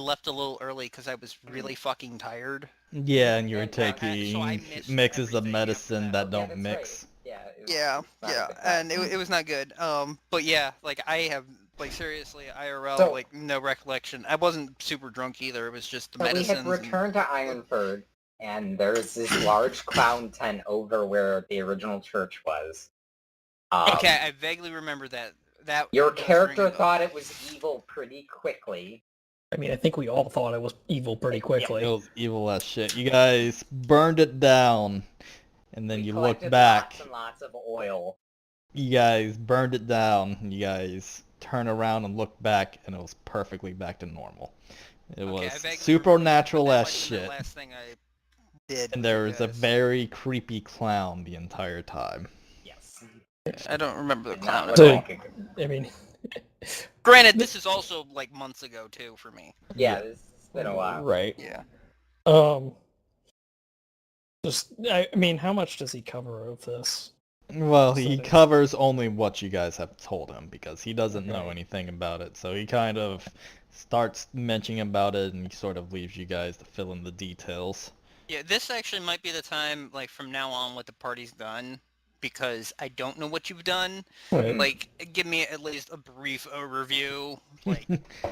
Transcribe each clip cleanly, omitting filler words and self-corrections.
left a little early because I was really fucking tired. Yeah, and you were And, so I taking missed mixes of everything after medicine that. that yeah, don't that's mix. right. Yeah, Yeah, it's not a yeah, good time. and it was not good. But yeah, like I have, like seriously, IRL, So- like no recollection. I wasn't super drunk either. It was just the So we medicines. had returned to Ironford, and there's this large clown tent over where the original church was. Okay, I vaguely remember that. That Your does ring character a bell. thought it was evil pretty quickly. I mean, I think we all thought it was evil pretty quickly. It was evil as shit. You guys burned it down, and then We you collected look back. lots and lots of oil. You guys burned it down, and you guys turn around and look back, and it was perfectly back to normal. It Okay, I was vaguely supernatural remember that as might have been shit. the last thing I did. And with there you was a guys. very creepy clown the entire time. Yes. I don't remember the And clown. not at So- all. I mean, Granted, this is also like months ago too for me. Yeah, it's been a while. right. Yeah. I mean, how much does he cover of this? Well, he So- covers only what you guys have told him, because he doesn't know Okay. anything about it. So he kind of starts mentioning about it, and he sort of leaves you guys to fill in the details. Yeah, this actually might be the time, like from now on, what the party's done, because I don't know what you've done. Right. Like, give me at least a brief overview. Like,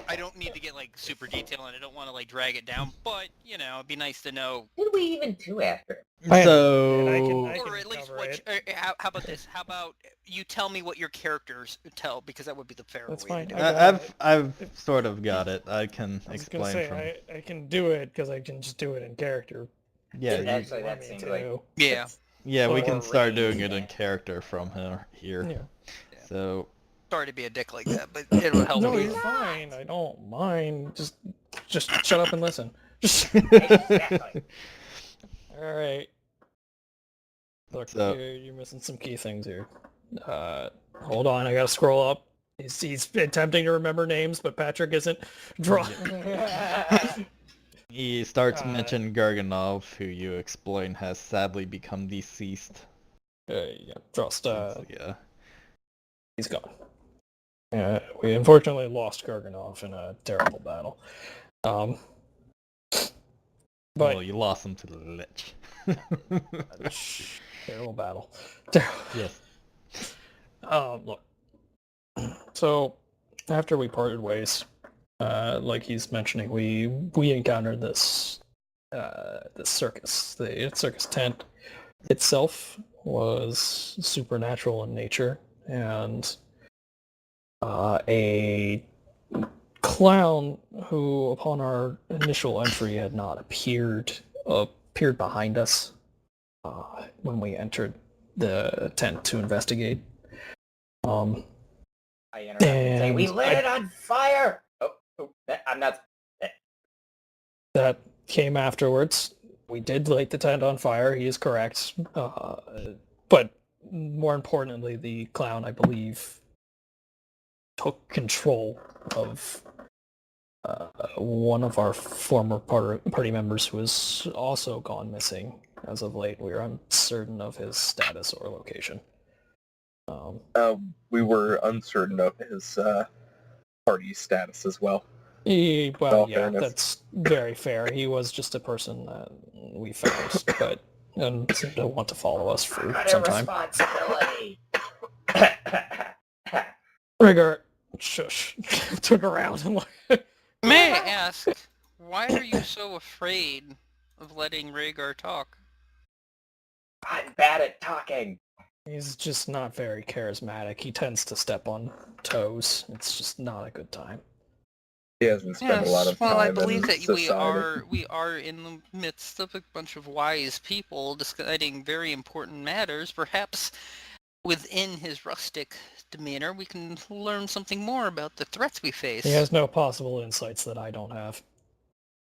I don't need to get like super detailed, and I don't want to like drag it down. But you know, it'd be nice to know. What did we even do after? I So, Or at least cover what? How about this? How about you tell me what your characters tell, because that would be the fair That's way fine. to do I it. got I've sort of got it. I can I was gonna explain say from. I can do it because I can just do it in character. Yeah, So you- Actually, you that want me seems to- like- Yeah. yeah, we or can start doing range, it in yeah. character from here. Yeah. So, Sorry to be a dick like that, but it'll help No, me. you're fine. I don't mind. Just shut up and listen. Exactly. All right. Look, So- you're missing some key things here. Hold on, I gotta scroll up. He's attempting to remember names, but Patrick isn't. Draw. he starts Uh, mentioning Garganov, who you explain has sadly become deceased. Yeah, just Yeah. he's gone. We unfortunately lost Garganov in a terrible battle. But Well, you lost him to the Lich. terrible battle. Yes. Look. So after we parted ways, like he's mentioning, we encountered this circus. The circus tent itself was supernatural in nature, and a clown who, upon our initial entry, had not appeared behind us when we entered the tent to investigate. I interrupt and say, And we lit it on fire! I'm not... That came afterwards. We did light the tent on fire. He is correct. But more importantly, the clown, I believe, took control of one of our former party members who has also gone missing as of late. We are uncertain of his status or location. We were uncertain of his party status as well. Well, All yeah, fairness. that's very fair. He was just a person that we found, but and seemed to want to follow us for Got a some time. responsibility! Rigor, shush. Turn around and look. May I ask, why are you so afraid of letting Rhaegar talk? I'm bad at talking! He's just not very charismatic. He tends to step on toes. It's just not a good time. He hasn't spent a lot of time well, I believe in that society. we are in the midst of a bunch of wise people deciding very important matters. Perhaps within his rustic demeanor, we can learn something more about the threats we face. He has no possible insights that I don't have.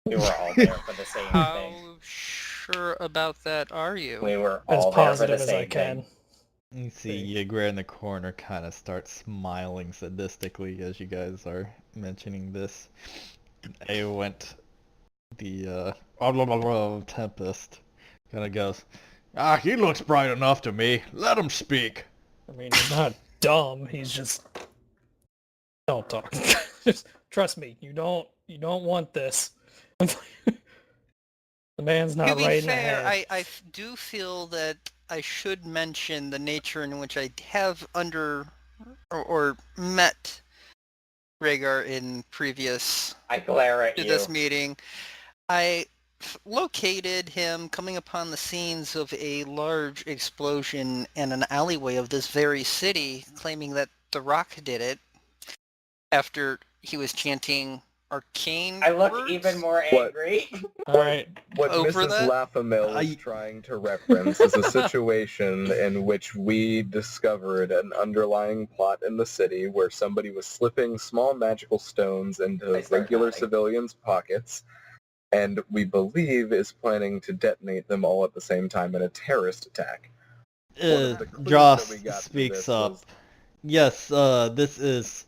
We were all there for the same How thing. sure about that are you? We were As all there for positive the as I same can. thing. You see Ygritte in the corner kind of starts smiling sadistically as you guys are mentioning this. A went the Tempest kind of goes, he looks bright enough to me. Let him speak. I mean, he's not dumb. He's just... Don't talk. Just trust me. You don't You don't want this. The man's To not be right in the fair, head. I do feel that I should mention the nature in which I have or met Rhaegar in previous I glare at to you. this meeting. I located him coming upon the scenes of a large explosion in an alleyway of this very city, claiming that The Rock did it after he was chanting arcane I look words even more What? angry. All right. What over Mrs. that. Laffamil is I- trying to reference is a situation in which we discovered an underlying plot in the city where somebody was slipping small magical stones I into start regular nodding. civilians' pockets, and we believe is planning to detonate them all at the same time in a terrorist attack. One of the clues Joss that we got through speaks this up. was- Yes, this is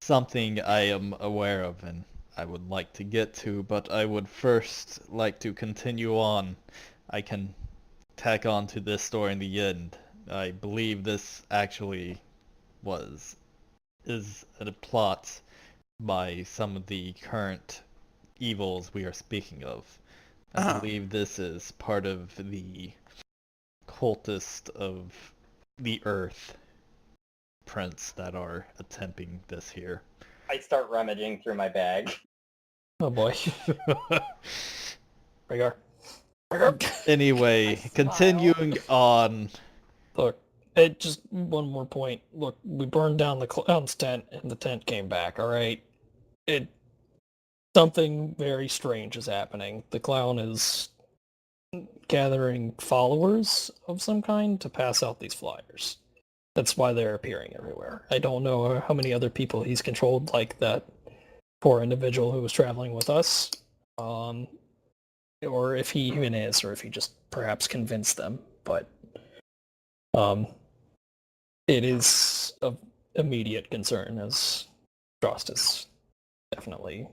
something I am aware of and I would like to get to, but I would first like to continue on. I can tack on to this story in the end. I believe this actually is a plot by some of the current evils we are speaking of. I Oh. believe this is part of the cultist of the Earth prince that are attempting this here. I start rummaging through my bag. Oh boy. Rhaegar. Anyway, I smile. continuing on. Look, just one more point. Look, we burned down the clown's tent, and the tent came back. All right. Something very strange is happening. The clown is gathering followers of some kind to pass out these flyers. That's why they're appearing everywhere. I don't know how many other people he's controlled, like that poor individual who was traveling with us, or if he even is, or if he just perhaps convinced them. But it is of immediate concern, as Frost has definitely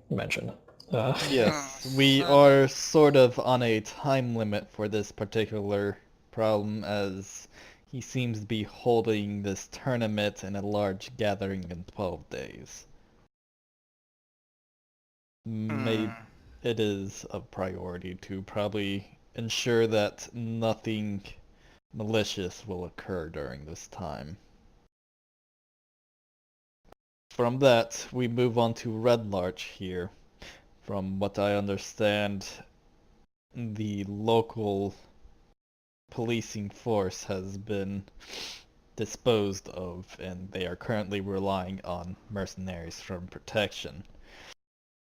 mentioned. Yes, Oh, we son. are sort of on a time limit for this particular problem as he seems to be holding this tournament in a large gathering in 12 days. Maybe it is a priority to probably ensure that nothing malicious will occur during this time. From that, we move on to Red Larch here. From what I understand, the local policing force has been disposed of, and they are currently relying on mercenaries for protection.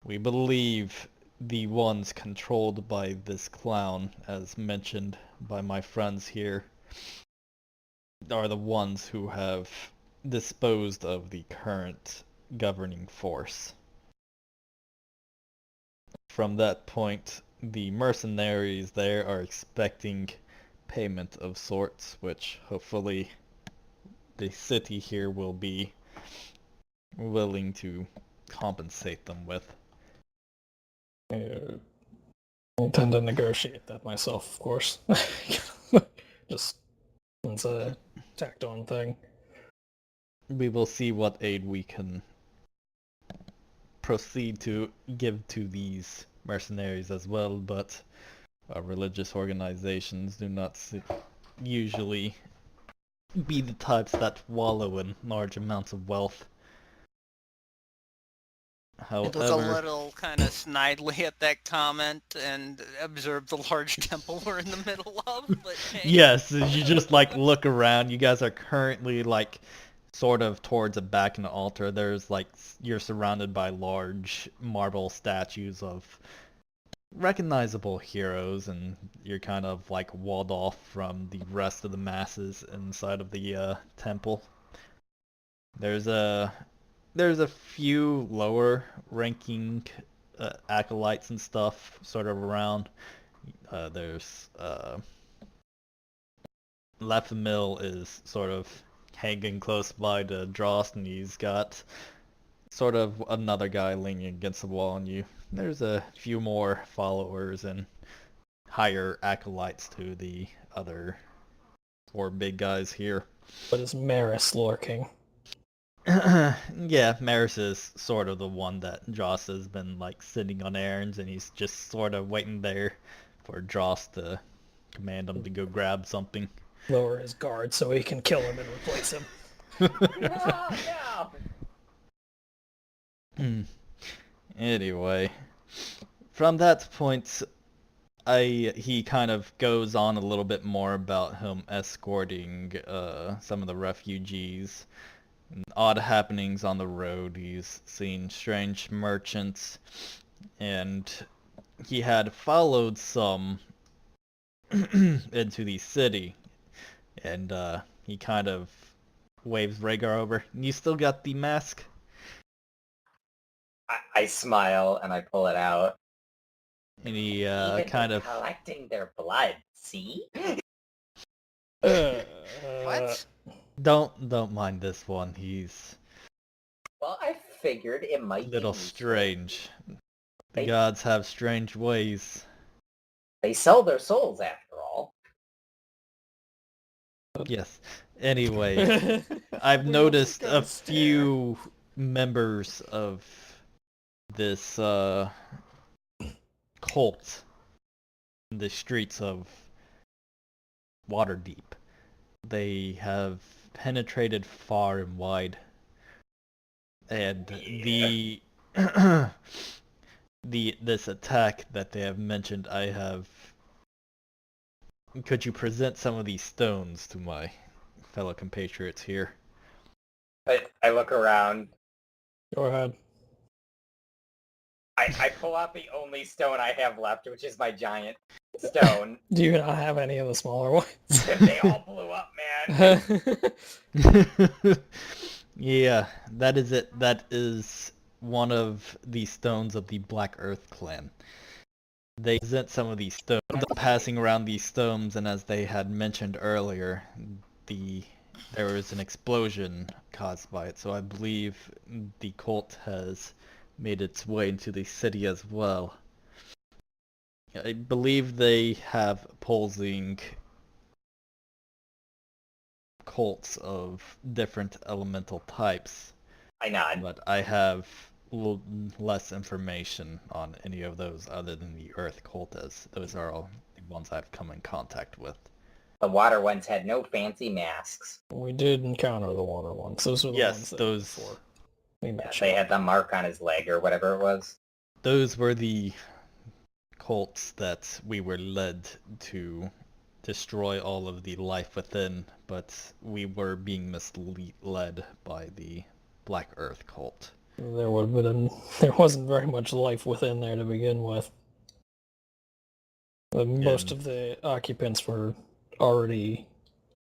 We believe the ones controlled by this clown, as mentioned by my friends here, are the ones who have disposed of the current governing force. From that point, the mercenaries there are expecting payment of sorts, which hopefully the city here will be willing to compensate them with. I intend to negotiate that myself, of course. Just it's a tacked on thing. We will see what aid we can proceed to give to these mercenaries as well, but religious organizations do not usually be the types that wallow in large amounts of wealth. I look a However, little kind of snidely at that comment and observe the large temple we're in the middle of. But hey. yes, you just like look around. You guys are currently like sort of towards a back in the altar. There's like you're surrounded by large marble statues of recognizable heroes, and you're kind of like walled off from the rest of the masses inside of the temple. There's a few lower ranking acolytes and stuff sort of around. There's Lefamil is sort of hanging close by to Drost, and he's got sort of another guy leaning against the wall, and there's a few more followers and higher acolytes to the other four big guys here. But is Maris lurking? Yeah, Maris is sort of the one that Joss has been like sitting on errands, and he's just sort of waiting there for Joss to command him to go grab something. Lower his guard so he can kill him and replace him. No. Anyway, from that point, he kind of goes on a little bit more about him escorting some of the refugees, and odd happenings on the road. He's seen strange merchants, and he had followed some into the city, and he kind of waves Rhaegar over. You still got the mask? I smile and I pull it out. And he Even kind of collecting their blood, see? What? don't mind this one. He's Well, I figured it a might little be useful. strange. The They- gods have strange ways. They sell their souls after all. Yes. Anyway, I've We noticed also got a few members of this cult in the streets of Waterdeep. They have penetrated far and wide, and this attack that they have mentioned, I have. Could you present some of these stones to my fellow compatriots here? I look around. Go ahead. I pull out the only stone I have left, which is my giant stone. Do you not have any of the smaller ones? They all blew up, man. Yeah, that is it. That is one of the stones of the Black Earth clan. They present some of these stones, passing around these stones, and as they had mentioned earlier, there was an explosion caused by it. So I believe the cult has made its way into the city as well. I believe they have opposing cults of different elemental types, I nod. but I have less information on any of those other than the Earth cult, as those are all the ones I've come in contact with. The water ones had no fancy masks. We did encounter the water ones. Those were the Yes, ones that those- before we Yeah, mentioned. they had the mark on his leg or whatever it was. Those were the cults that we were led to destroy all of the life within, but we were being misled by the Black Earth cult. There wasn't very much life within there to begin with. Most And- of the occupants were already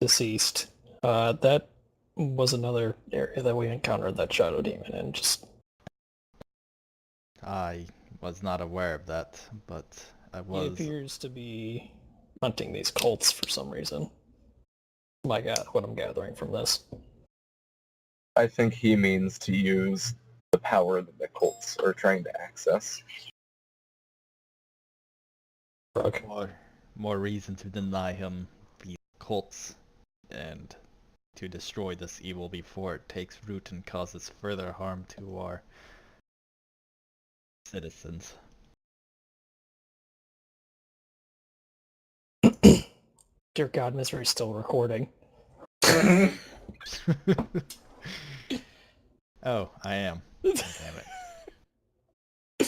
deceased. That was another area that we encountered that shadow demon in. Just I was not aware of that, but I he was. appears to be hunting these cults for some reason. My God, what I'm gathering from this. I think he means to use the power that the cults are trying to access. Brooke. More reason to deny him the cults and to destroy this evil before it takes root and causes further harm to our citizens. Dear God, Misery's still recording. Oh, I am. Damn it.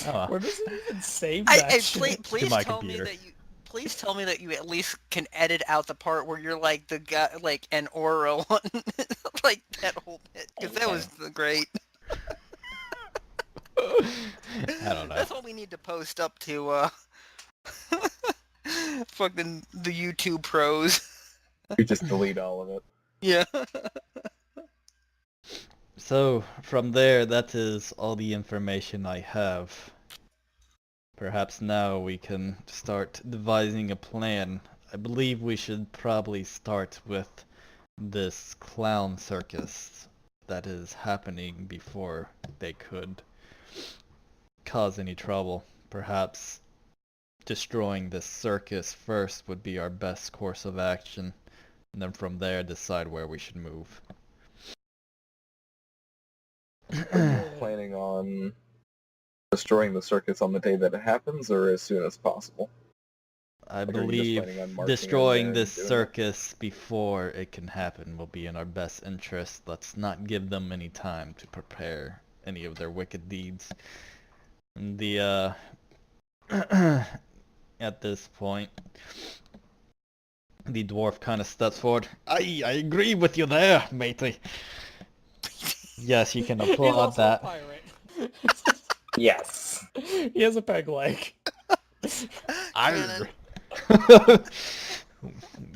Oh, Where does it even save I, that I, shit? please my tell computer. me that you. Please tell me that you at least can edit out the part where you're like the guy, like an aura one, like that whole bit, because that was great. I don't know. That's all we need to post up to fucking the YouTube pros. We just delete all of it. Yeah. So, from there, that is all the information I have. Perhaps now we can start devising a plan. I believe we should probably start with this clown circus that is happening before they could cause any trouble. Perhaps destroying this circus first would be our best course of action, and then from there decide where we should move. Are you planning on destroying the circus on the day that it happens, or as soon as possible? I Like, are you just believe planning on marching in destroying there this and doing it? circus before it can happen will be in our best interest. Let's not give them any time to prepare any of their wicked deeds. The at this point, the dwarf kind of steps forward. I agree with you there, matey. Yes, you can He's applaud also that. a pirate. Yes. He has a peg leg. Cannon.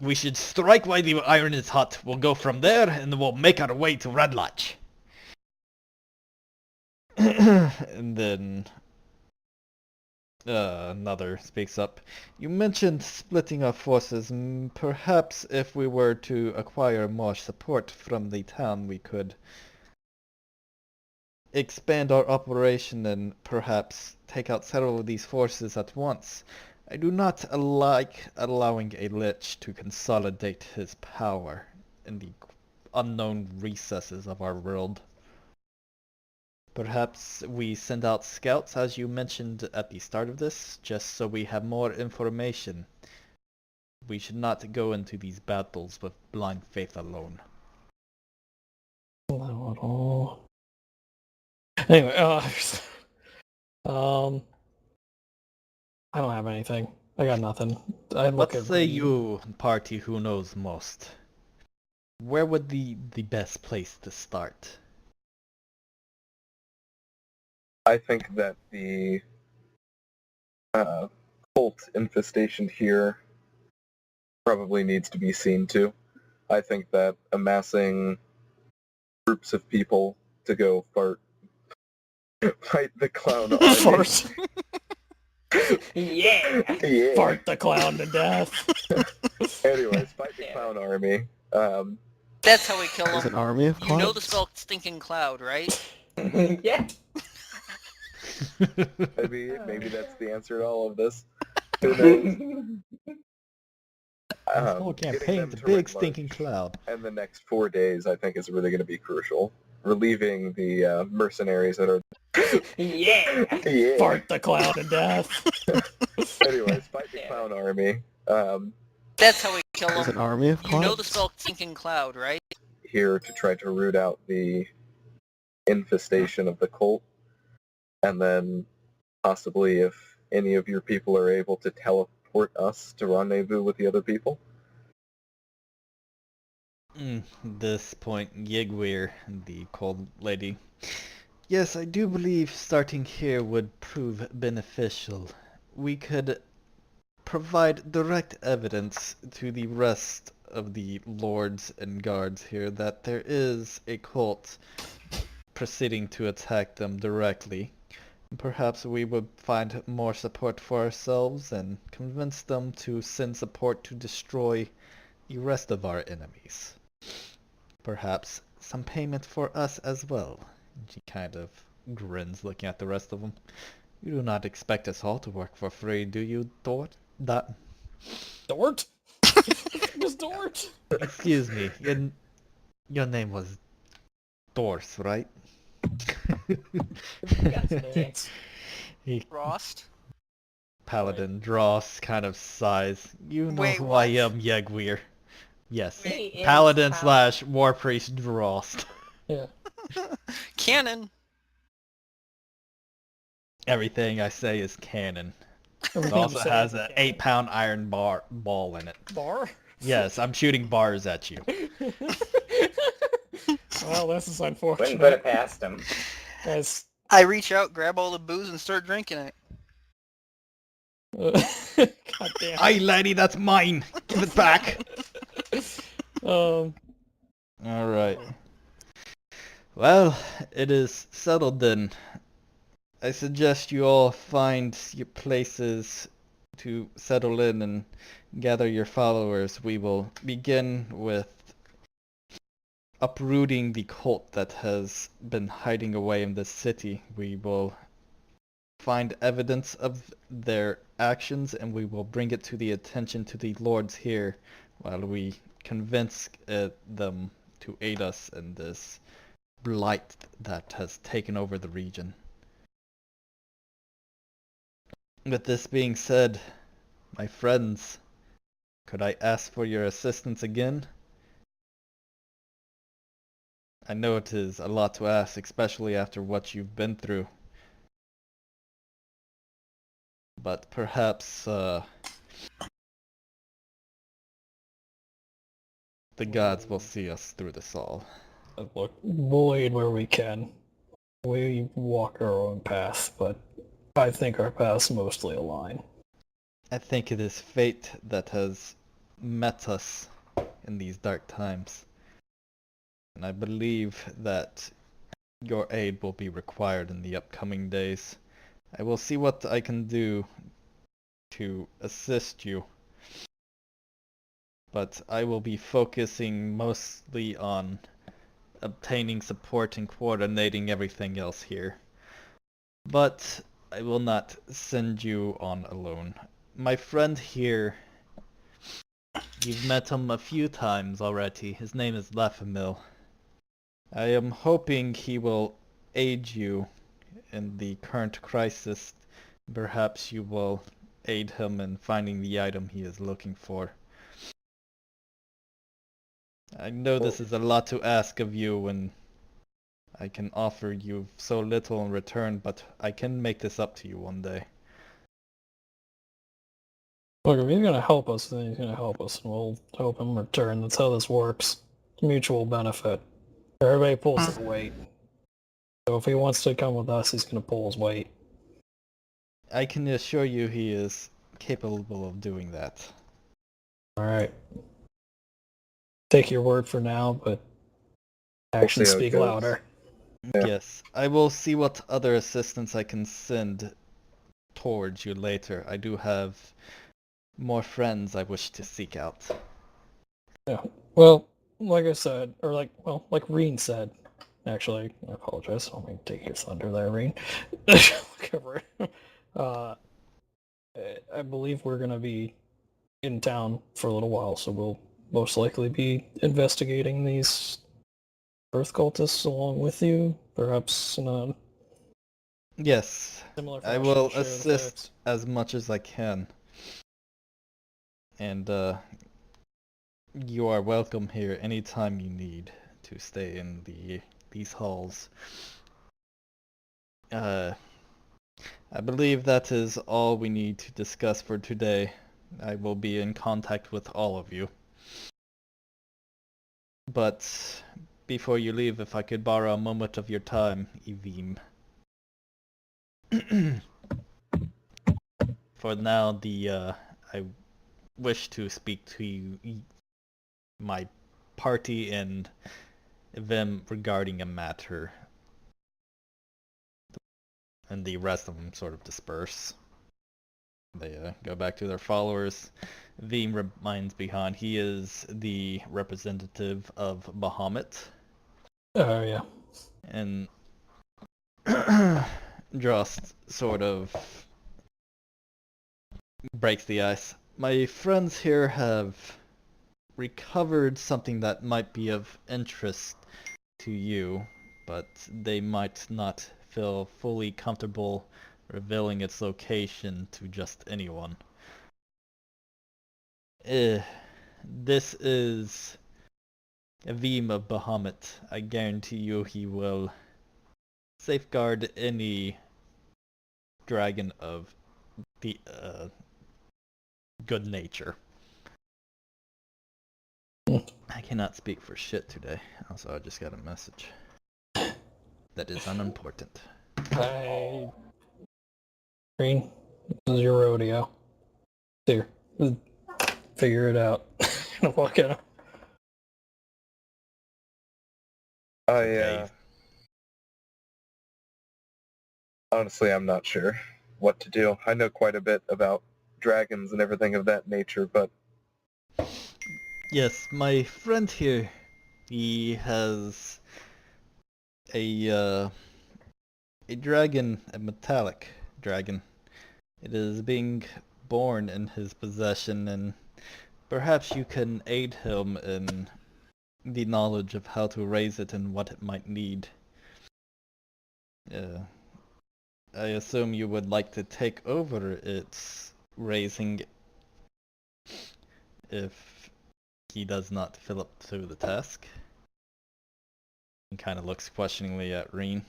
We should strike while the iron is hot. We'll go from there, and then we'll make our way to Red Lodge. And then another speaks up. You mentioned splitting our forces. Perhaps if we were to acquire more support from the town, we could expand our operation and perhaps take out several of these forces at once. I do not like allowing a lich to consolidate his power in the unknown recesses of our world. Perhaps we send out scouts, as you mentioned at the start of this, just so we have more information. We should not go into these battles with blind faith alone. Not at all. Anyway, I don't have anything. I got nothing. I look What at say Ray. you, party who knows most? Where would the best place to start? I think that the cult infestation here probably needs to be seen to. I think that amassing groups of people to go fight the clown army. Fart. Yeah. Yeah. Fart the clown to death. Anyways, fight the clown army. That's how we kill There's him. an army of You know the clowns? spell Stinking Cloud, right? Yeah. Maybe that's the answer to all of this. Who knows? This whole Getting campaign, them the to big Red stinking Lodge cloud. and the next 4 days, I think, is really going to be crucial. Relieving the mercenaries that are. Yeah. Yeah. Fart the clown to death. Anyways, fight the clown army. That's how we kill There's an him. army of You clowns? know the spell Stinking Cloud, right? Here to try to root out the infestation of the cult, and then possibly if any of your people are able to teleport us to rendezvous with the other people. This point, Yigwir, the cold lady. Yes, I do believe starting here would prove beneficial. We could provide direct evidence to the rest of the lords and guards here that there is a cult proceeding to attack them directly. Perhaps we would find more support for ourselves and convince them to send support to destroy the rest of our enemies. Perhaps some payment for us as well. She kind of grins looking at the rest of them. You do not expect us all to work for free, do you, Dort? Dort? Just Dort? Excuse me, your name was Dors, right? Thanks. Frost? Paladin Dross kind of sighs. You know Wait, who what? I am, Yegweir. Yes. He is Paladin Paladin. / War Priest Drost. Yeah. Cannon. Everything I say is canon. It Everything you also say has is an canon. 8-pound iron ball in it. Bar? Yes, I'm shooting bars at you. Well, this is Wouldn't put unfortunate. it past him. As, I reach out, grab all the booze, and start drinking it. God damn. Aye, laddie, that's mine. Give it back. Um, Alright. Well, it is settled then. I suggest you all find your places to settle in and gather your followers. We will begin with uprooting the cult that has been hiding away in this city. We will find evidence of their actions and we will bring it to the attention to the lords here while we convince them to aid us in this blight that has taken over the region. With this being said, my friends, could I ask for your assistance again? I know it is a lot to ask, especially after what you've been through. But perhaps, the gods will see us through this all. Look, we'll aid where we can. We walk our own path, but I think our paths mostly align. I think it is fate that has met us in these dark times. And I believe that your aid will be required in the upcoming days. I will see what I can do to assist you. But I will be focusing mostly on obtaining support and coordinating everything else here. But I will not send you on alone. My friend here, you've met him a few times already. His name is Lafamil. I am hoping he will aid you in the current crisis. Perhaps you will aid him in finding the item he is looking for. I know this is a lot to ask of you, and I can offer you so little in return, but I can make this up to you one day. Look, if he's gonna help us, then he's gonna help us, and we'll help him return. That's how this works. Mutual benefit. Everybody pulls their weight. So if he wants to come with us, he's gonna pull his weight. I can assure you he is capable of doing that. Alright. Take your word for now, but actions see how it speak goes. louder. Yeah. Yes, I will see what other assistance I can send towards you later. I do have more friends I wish to seek out. Yeah. Well, like I said, or like Reen said, actually, I apologize. I don't mean to take your thunder there, Reen. Whatever. I believe we're gonna be in town for a little while, so we'll most likely be investigating these earth cultists along with you, perhaps in a Yes, similar I fashion. will share the assist facts. as much as I can. And you are welcome here anytime you need to stay in these halls. I believe that is all we need to discuss for today. I will be in contact with all of you. But before you leave, if I could borrow a moment of your time, Evim. For now, I wish to speak to you, my party and them regarding a matter. And the rest of them sort of disperse. They go back to their followers. Veem remains behind. He is the representative of Bahamut. Oh yeah. And Drost sort of breaks the ice. My friends here have recovered something that might be of interest to you, but they might not feel fully comfortable revealing its location to just anyone. This is Avim of Bahamut. I guarantee you he will safeguard any dragon of the good nature. I cannot speak for shit today. Also, I just got a message. That is unimportant. Hey, Green, this is your rodeo. Here, figure it out. Walk out. Okay. Honestly, I'm not sure what to do. I know quite a bit about dragons and everything of that nature, but Yes, my friend here, he has a dragon, a metallic dragon. It is being born in his possession, and perhaps you can aid him in the knowledge of how to raise it and what it might need. I assume you would like to take over its raising if he does not fill up to the task. He kind of looks questioningly at Reen.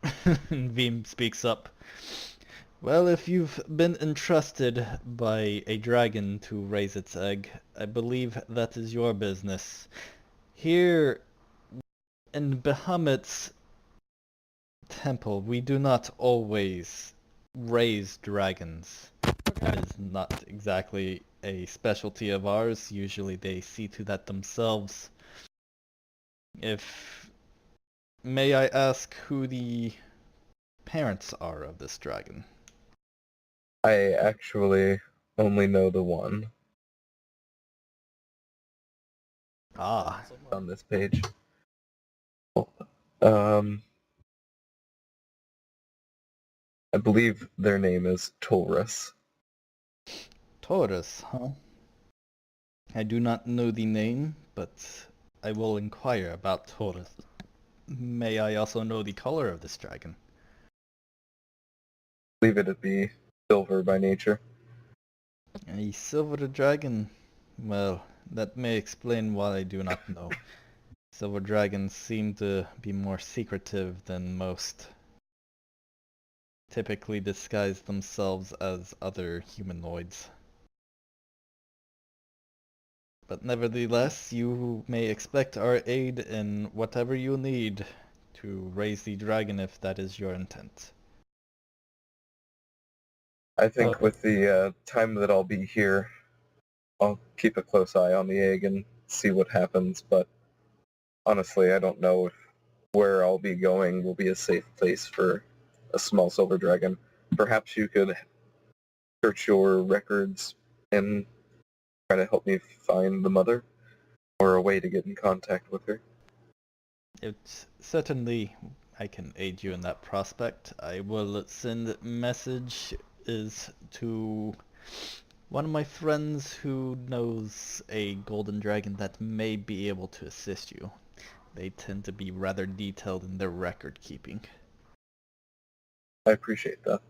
Veem speaks up. Well, if you've been entrusted by a dragon to raise its egg, I believe that is your business. Here in Bahamut's temple, we do not always raise dragons. That is not exactly a specialty of ours. Usually they see to that themselves. May I ask who the parents are of this dragon? I actually only know the one Ah, on this page. Um, I believe their name is Taurus. Taurus, huh? I do not know the name, but I will inquire about Taurus. May I also know the color of this dragon? I believe it'd be silver by nature. A silver dragon? Well, that may explain why I do not know. Silver dragons seem to be more secretive than most. Typically disguise themselves as other humanoids. But nevertheless, you may expect our aid in whatever you need to raise the dragon if that is your intent. I think with the time that I'll be here, I'll keep a close eye on the egg and see what happens, but honestly, I don't know if where I'll be going will be a safe place for a small silver dragon. Perhaps you could search your records and try to help me find the mother, or a way to get in contact with her. It's certainly I can aid you in that prospect. I will send messages to one of my friends who knows a golden dragon that may be able to assist you. They tend to be rather detailed in their record keeping. I appreciate that.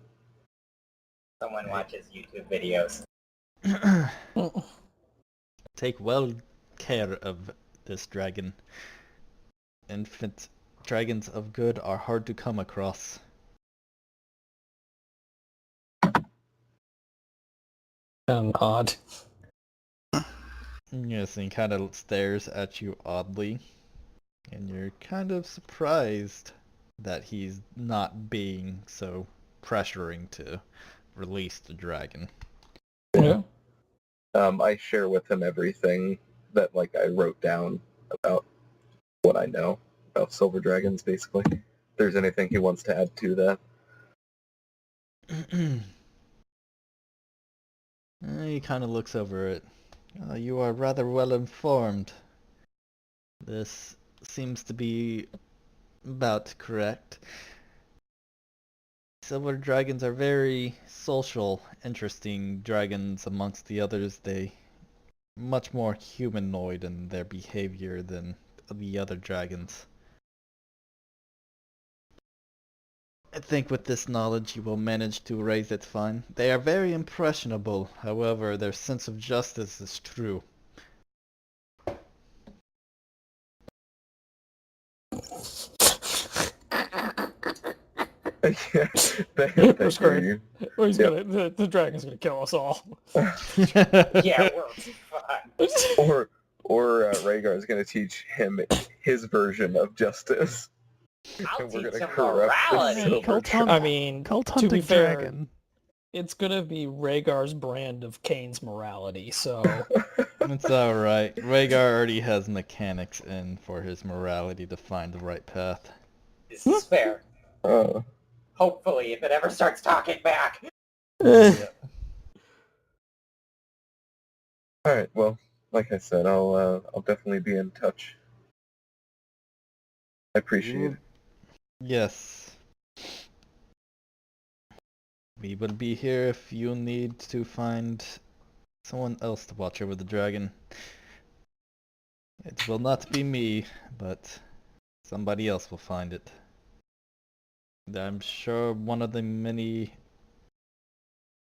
Someone watches YouTube videos. Take well care of this dragon. Infant dragons of good are hard to come across. Odd. Yes, and he kind of stares at you oddly. And you're kind of surprised that he's not being so pressuring to release the dragon. Yeah. I share with him everything that I wrote down about what I know about silver dragons, basically. If there's anything he wants to add to that. He kind of looks over it. You are rather well informed. This seems to be about correct. Silver dragons are very social, interesting dragons amongst the others. They much more humanoid in their behavior than the other dragons. I think with this knowledge you will manage to raise it fine. They are very impressionable, however their sense of justice is true. Yeah, That's thank great. you. Well, he's Yep. gonna the dragon's gonna kill us all. Yeah, we're fine. Or Rhaegar's gonna teach him his version of justice. I'll And we're teach gonna him corrupt the morality. silver Cult dragon. hunt. I mean, Cult to hunting be fair, dragon. it's gonna be Rhaegar's brand of Kane's morality, so It's alright. Rhaegar already has mechanics in for his morality to find the right path. This is fair. Uh, Hopefully, if it ever starts talking back. Alright, well, like I said, I'll definitely be in touch. I appreciate it. Yes. We will be here if you need to find someone else to watch over the dragon. It will not be me, but somebody else will find it. I'm sure one of the many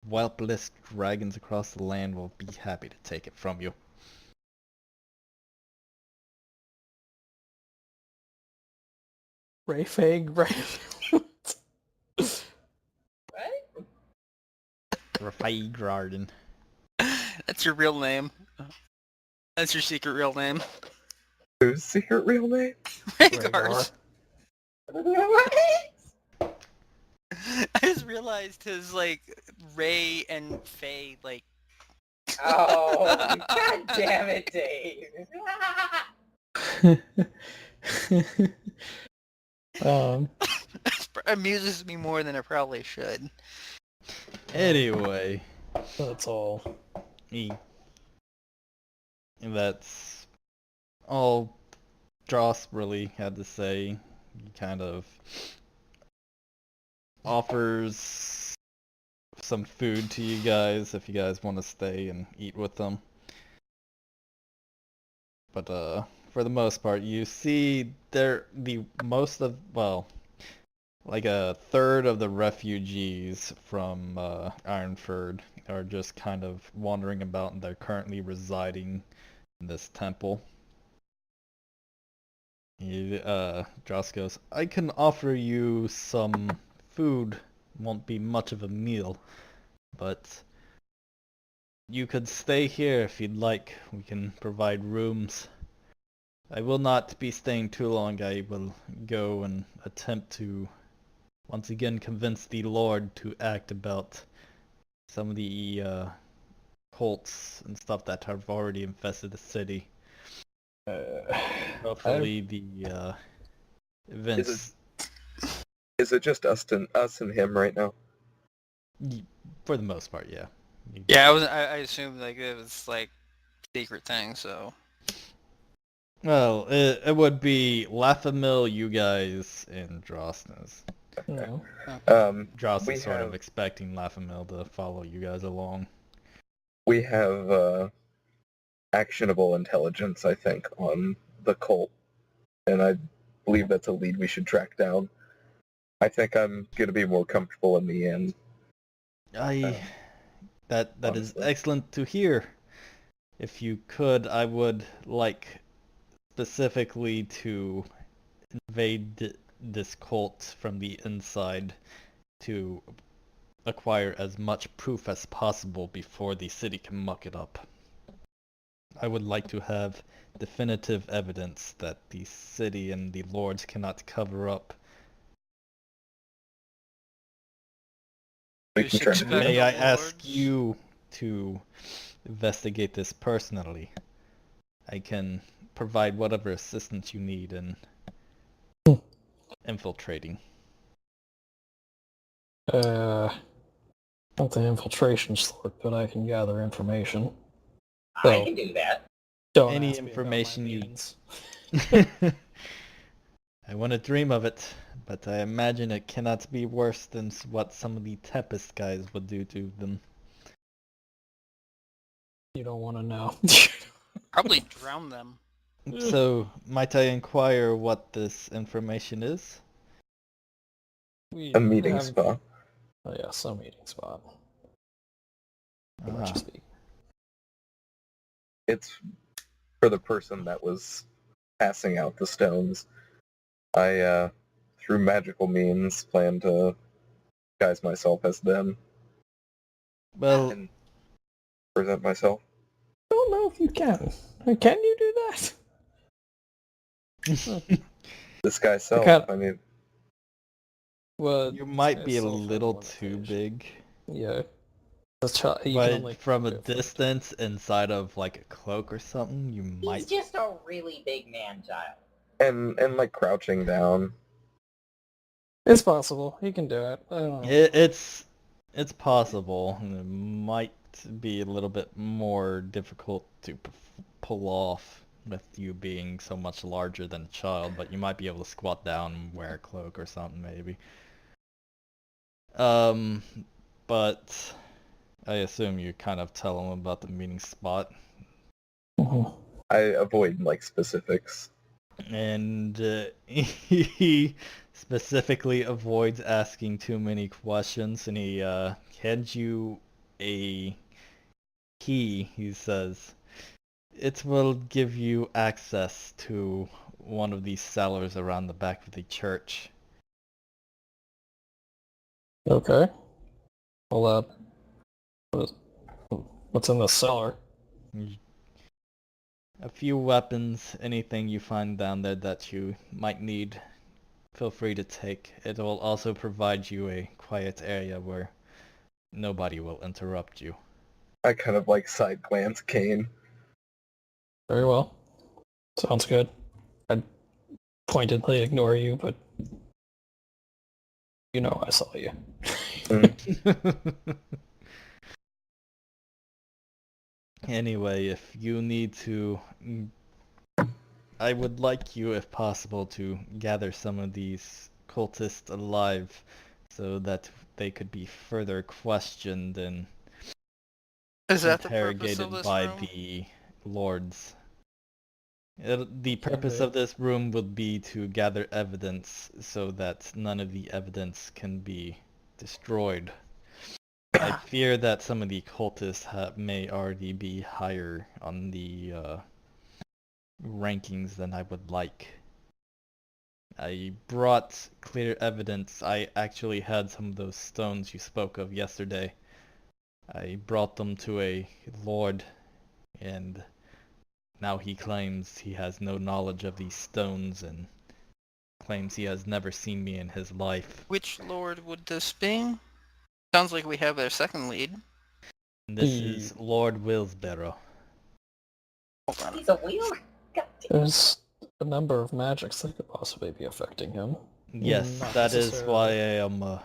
whelpless dragons across the land will be happy to take it from you. Rayfag, right? What? Rafai Garden. That's your real name. That's your secret real name. Whose secret real name? Rhaegar. What? I just realized his like Ray and Faye like. Oh, god damn it, Dave. Amuses me more than it probably should. Anyway, That's all. That's all Dross really had to say. He kind of offers some food to you guys if you guys want to stay and eat with them. But for the most part, you see like a third of the refugees from Ironford are just kind of wandering about, and they're currently residing in this temple. Joss goes, I can offer you some food. Won't be much of a meal, but you could stay here if you'd like. We can provide rooms. I will not be staying too long. I will go and attempt to once again convince the Lord to act about some of the cults and stuff that have already infested the city. Hopefully the events... Is it just us and him right now? For the most part, yeah. Yeah, I assumed like it was like secret thing, so. Well, it would be Laughamil, you guys, and Drossness. No. Dross we is sort have- of expecting Laughamil to follow you guys along. We have actionable intelligence, I think, on the cult, and I believe that's a lead we should track down. I think I'm gonna be more comfortable in the end. That is honestly. excellent to hear. If you could, I would like specifically to invade this cult from the inside to acquire as much proof as possible before the city can muck it up. I would like to have definitive evidence that the city and the lords cannot cover up. We can try to do Expect May the I ask lords? you to investigate this personally? I can provide whatever assistance you need in infiltrating. Not the infiltration sort, but I can gather information. I can do that. Don't Any ask me about my information you- means. I want to dream of it, but I imagine it cannot be worse than what some of the Tempest guys would do to them. You don't want to know. Probably drown them. So, might I inquire what this information is? We a meeting have- spot. Oh yeah, some meeting spot. Pretty much Ah, speak. It's for the person that was passing out the stones. I, through magical means, plan to disguise myself as them well, and present myself. I don't know if you can. Can you do that? Disguise self. Okay. I mean, Well, you might be a self has little too limitation. big. Yeah. You can But only from a do it for- distance, inside of like a cloak or something, you He's might. just a really big man-child. and like crouching down. It's possible. He can do it. I don't know. It's possible. It might be a little bit more difficult to pull off with you being so much larger than a child, but you might be able to squat down and wear a cloak or something maybe. But I assume you kind of tell him about the meeting spot. Mhm. I avoid like specifics. And he specifically avoids asking too many questions, and he hands you a key. He says, "It will give you access to one of these cellars around the back of the church." Okay. Well, what's in the cellar? A few weapons, anything you find down there that you might need, feel free to take. It will also provide you a quiet area where nobody will interrupt you. I kind of like side glance Kane. Very well. Sounds good. I'd pointedly ignore you, but you know I saw you. Anyway, if you need to, I would like you, if possible, to gather some of these cultists alive so that they could be further questioned and Is that the purpose of interrogated this by room? the lords. The Can purpose be. of this room would be to gather evidence so that none of the evidence can be destroyed. I fear that some of the cultists may already be higher on the rankings than I would like. I brought clear evidence. I actually had some of those stones you spoke of yesterday. I brought them to a lord, and now he claims he has no knowledge of these stones and claims he has never seen me in his life. Which lord would this be? Sounds like we have their second lead. This is Lord Willsborough. Hold on. He's a wheel. There's a number of magics that could possibly be affecting him. Yes, Not that is why necessarily.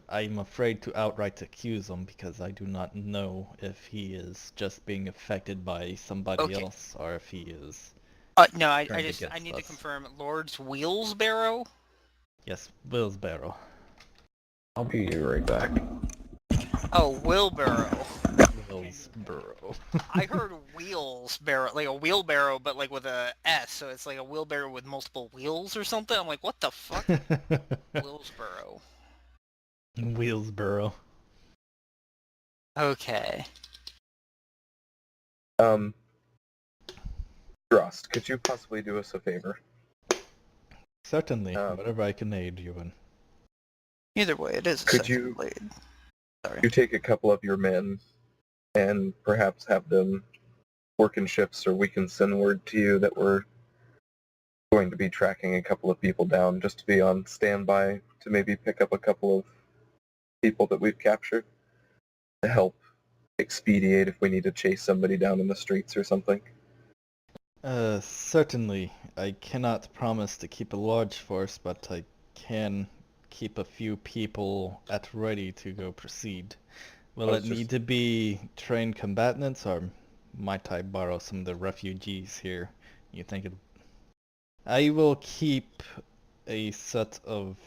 I'm afraid to outright accuse him, because I do not know if he is just being affected by somebody Okay. else or if he is No, I turned need against to us. confirm. Lord's Wheelsbarrow? Yes, Willsborough. I'll be right back. Oh, Wheelbarrow. Willsborough. I heard wheelsbarrow, like a wheelbarrow, but like with a S, so it's like a wheelbarrow with multiple wheels or something. I'm like, what the fuck? Wheelsbarrow. Willsborough. Okay. Drost, could you possibly do us a favor? Certainly, whatever I can aid you in. Either way, it is a Could second you- blade. Sorry. You take a couple of your men and perhaps have them work in shifts, or we can send word to you that we're going to be tracking a couple of people down, just to be on standby to maybe pick up a couple of people that we've captured to help expedite if we need to chase somebody down in the streets or something. Certainly. I cannot promise to keep a large force, but I can keep a few people at ready to go proceed. Will it need to be trained combatants, or might I borrow some of the refugees here? You think it... I will keep a set of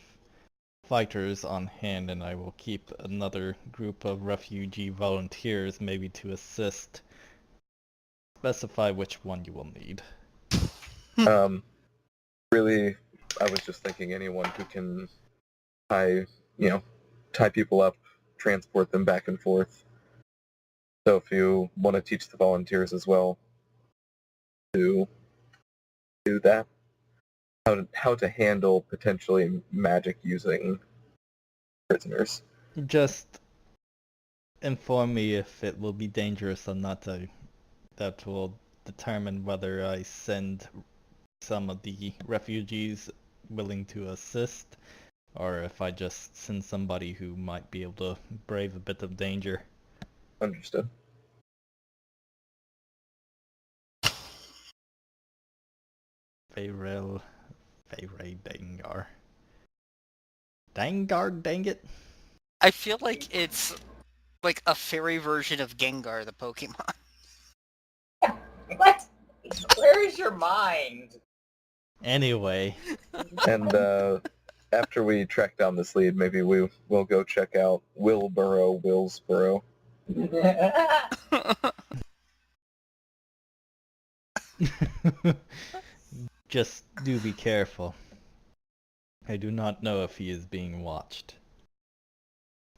fighters on hand, and I will keep another group of refugee volunteers maybe to assist. Specify which one you will need. Really, I was just thinking anyone who can tie people up, transport them back and forth. So if you want to teach the volunteers as well to do that, how to handle potentially magic using prisoners. Just inform me if it will be dangerous or not. That will determine whether I send some of the refugees willing to assist, or if I just send somebody who might be able to brave a bit of danger. Understood. Feyre Dangar. Dangar, dang it! I feel like it's like a fairy version of Gengar, the Pokemon. What? Where is your mind? Anyway. And after we track down this lead, maybe we'll go check out Willsborough. Just do be careful. I do not know if he is being watched.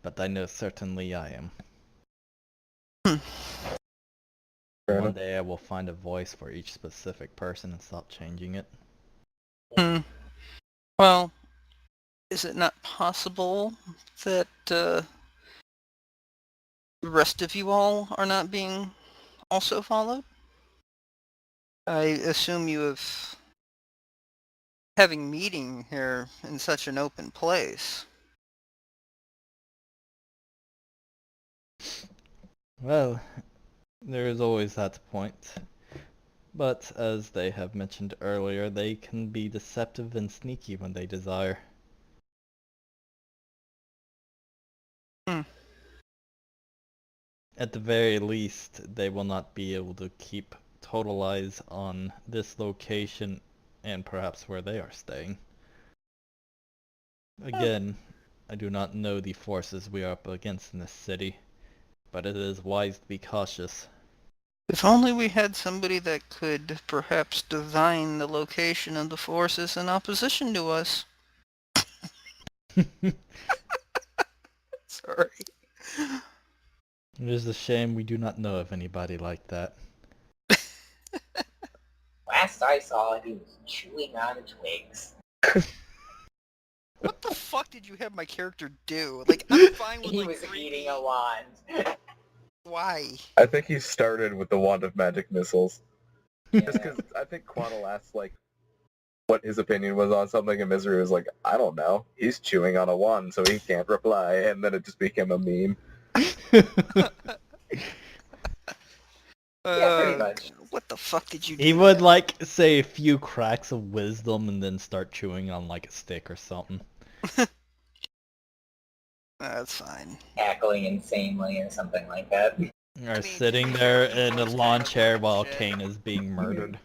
But I know certainly I am. Fair One enough. day I will find a voice for each specific person and stop changing it. Hmm. Well, is it not possible that the rest of you all are not being also followed? I assume you have having meeting here in such an open place. Well, there is always that point. But as they have mentioned earlier, they can be deceptive and sneaky when they desire. Hmm. At the very least, they will not be able to keep total eyes on this location and perhaps where they are staying. Again, I do not know the forces we are up against in this city, but it is wise to be cautious. If only we had somebody that could perhaps divine the location of the forces in opposition to us. Sorry. It is a shame we do not know of anybody like that. Last I saw, he was chewing on twigs. What the fuck did you have my character do? Like, I'm fine with He like was creepy- eating a wand. Why? I think he started with the wand of magic missiles. Just Yeah. because I think Quaddle asked, like, what his opinion was on something, and Misery was like, I don't know. He's chewing on a wand, so he can't reply, and then it just became a meme. Yeah, pretty much. What the fuck did you do? He would like say a few cracks of wisdom and then start chewing on like a stick or something. That's fine. Cackling insanely or something like that. Or mean, sitting to be there fair, he in a was lawn kind of chair while bullshit. Kane is being murdered.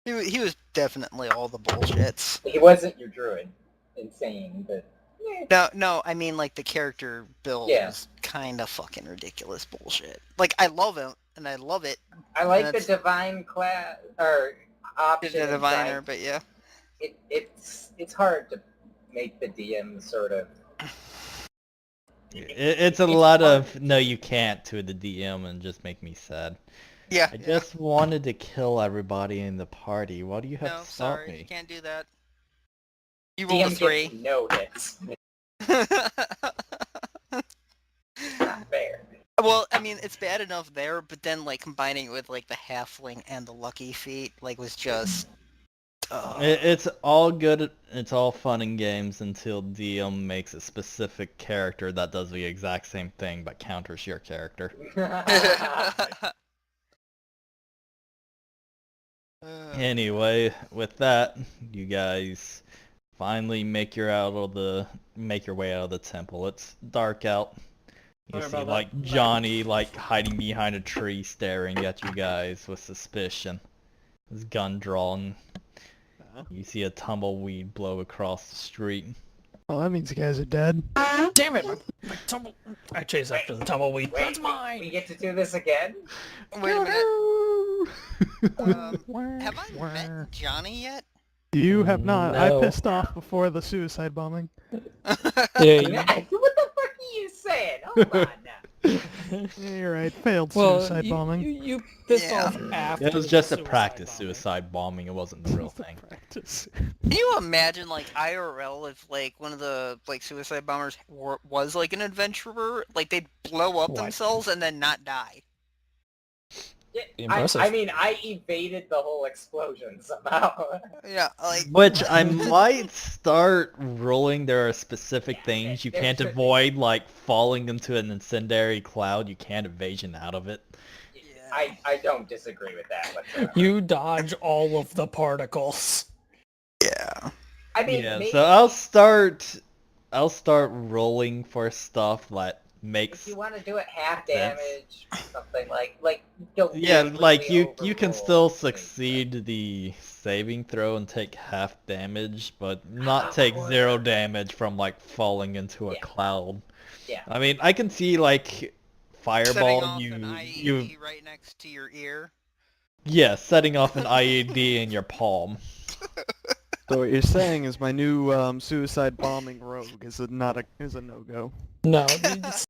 He was definitely all the bullshits. He wasn't your druid. Insane, but... No, I mean like the character build Yeah. was kind of fucking ridiculous bullshit. Like I love it and I love it. I like the That's- divine class, or option. The diviner, inside. but yeah. It's hard to make the DM sort of... It's a It's lot fun. of no you can't to the DM and just make me sad. Yeah. I just wanted to kill everybody in the party. Why do you have No, to stop sorry, you me? can't do that. You rolled a DM 3. gets no hits. Not fair. Well, I mean, it's bad enough there, but then like combining it with like the halfling and the lucky feat, like was just. It's all good, it's all fun and games until DM makes a specific character that does the exact same thing but counters your character. Anyway, with that, you guys finally make your way out of the temple. It's dark out. You Sorry see about like that. Johnny like hiding behind a tree staring at you guys with suspicion. His gun drawn. You see a tumbleweed blow across the street. Well, that means you guys are dead. Damn it! My tumble. I chase after the tumbleweed. Wait, That's mine. we get to do this again? Wait a minute. Have I met Johnny yet? You have not. No. I pissed off before the suicide bombing. What Yeah, the fuck are you saying? Hold on now. Yeah, you're right. Failed well, suicide bombing. You pissed Yeah. off after. It was just a the practice bombing. suicide bombing. It wasn't the real thing. Practice. Can you imagine like IRL if like one of the like suicide bombers was like an adventurer? Like they'd blow up What? themselves and then not die. Yeah, Impressive. I mean, I evaded the whole explosion somehow. Yeah, like Which I might start rolling. There are specific things you there can't should be. avoid, like falling into an incendiary cloud. You can't evasion out of it. I don't disagree with that whatsoever. You dodge all of the particles. Yeah. I mean, Yeah, maybe so I'll start rolling for stuff that if makes you want to do it half sense. damage, something like don't yeah, really like you can overroll still things. succeed the saving throw and take half damage, but not take 0 damage from like falling into a Yeah. cloud. Yeah. I mean, I can see like Setting fireball off you an you IED right next to your ear. Yeah, setting off an IED in your palm. So what you're saying is my new suicide bombing rogue is a no-go. No, it's